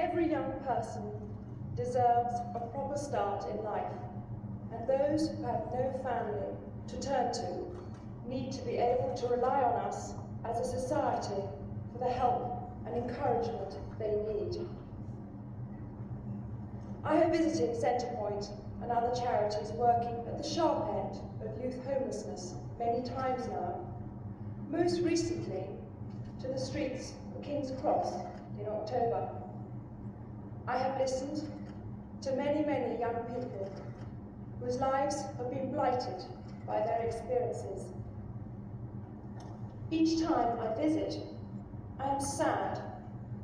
Every young person deserves a proper start in life, and those who have no family to turn to need to be able to rely on us as a society for the help and encouragement they need. I have visited Centrepoint and other charities working at the sharp end of youth homelessness many times now, most recently to the streets of King's Cross in October. I have listened to many young people whose lives have been blighted by their experiences. Each time I visit, I am sad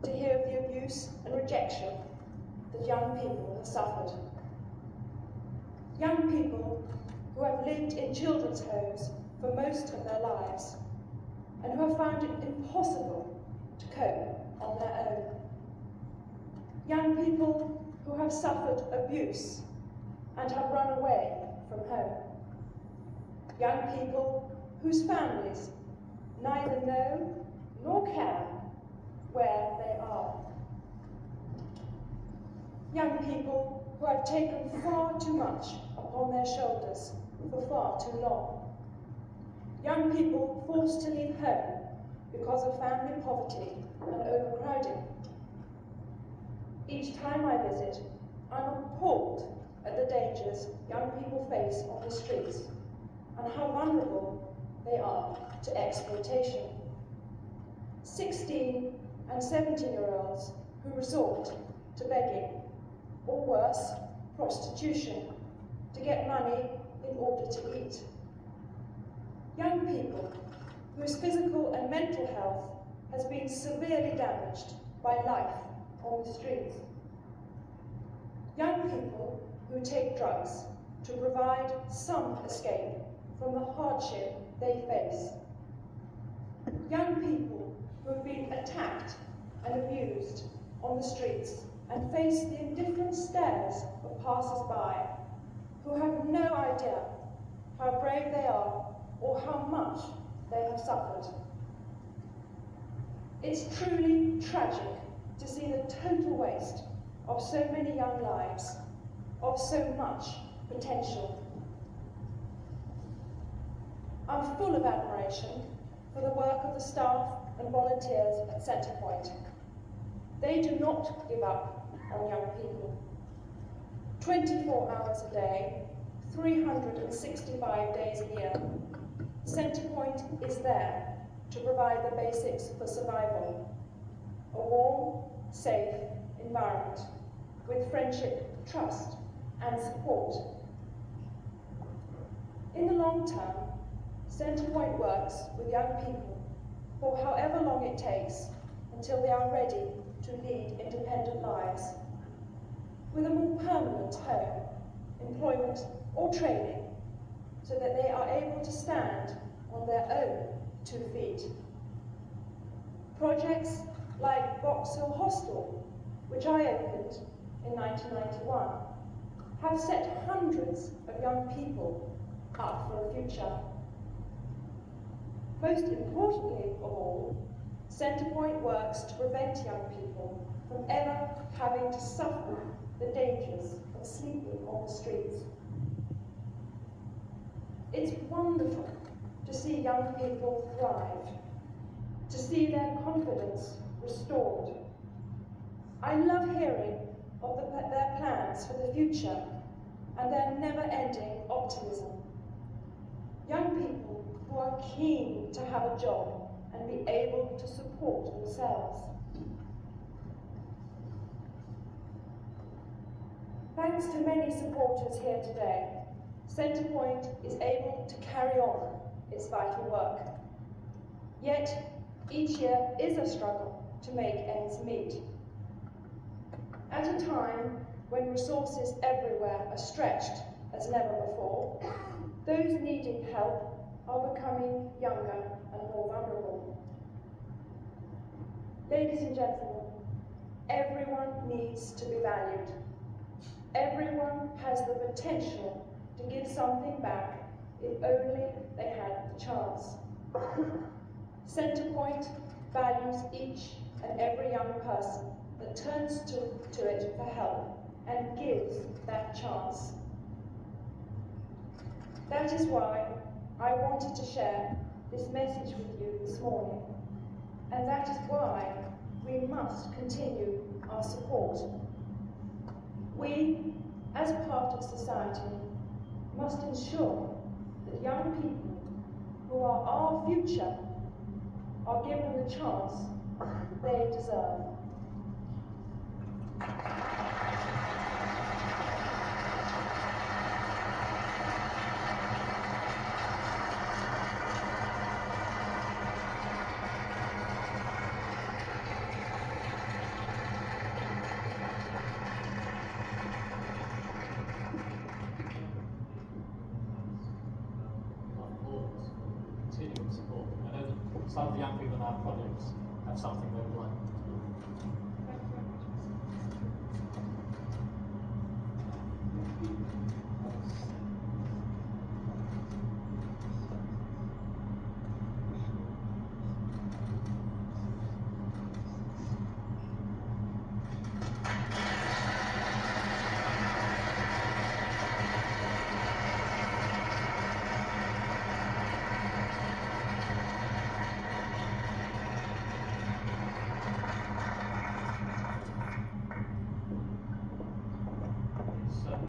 to hear of the abuse and rejection that young people have suffered. Young people who have lived in children's homes for most of their lives and who have found it impossible to cope on their own. Young people who have suffered abuse and have run away from home. Young people whose families neither know nor care where they are. Young people who have taken far too much upon their shoulders for far too long. Young people forced to leave home because of family poverty and overcrowding. Each time I visit, I'm appalled at the dangers young people face on the streets and how vulnerable they are to exploitation. 16 and 17-year-olds who resort to begging, or worse, prostitution, to get money in order to eat. Young people whose physical and mental health has been severely damaged by life on the streets. Young people who take drugs to provide some escape from the hardship they face. Young people who have been attacked and abused on the streets and face the indifferent stares of passers-by who have no idea how brave they are or how much they have suffered. It's truly tragic to see the total waste of so many young lives, of so much potential. I'm full of admiration for the work of the staff and volunteers at Centrepoint. They do not give up on young people. 24 hours a day, 365 days a year, Centrepoint is there to provide the basics for survival. A warm, safe environment with friendship, trust, and support. In the long term, Centrepoint works with young people for however long it takes until they are ready to lead independent lives, with a more permanent home, employment, or training, so that they are able to stand on their own 2 feet. Projects like Box Hill Hostel, which I opened in 1991, have set hundreds of young people up for a future. Most importantly of all, Centrepoint works to prevent young people from ever having to suffer the dangers of sleeping on the streets. It's wonderful to see young people thrive, to see their confidence restored. I love hearing of their plans for the future and their never-ending optimism. Young people who are keen to have a job and be able to support themselves. Thanks to many supporters here today, Centrepoint is able to carry on its vital work. Yet, each year is a struggle to make ends meet. At a time when resources everywhere are stretched as never before, those needing help are becoming younger and more vulnerable. Ladies and gentlemen, everyone needs to be valued. Everyone has the potential to give something back if only they had the chance. Centrepoint values each and every young person that turns to it for help and gives that chance. That is why I wanted to share this message with you this morning, and that is why we must continue our support. We, as part of society, must ensure that young people who are our future are given the chance they deserve. Continuing support. I know that some of the young people in our projects have something they would like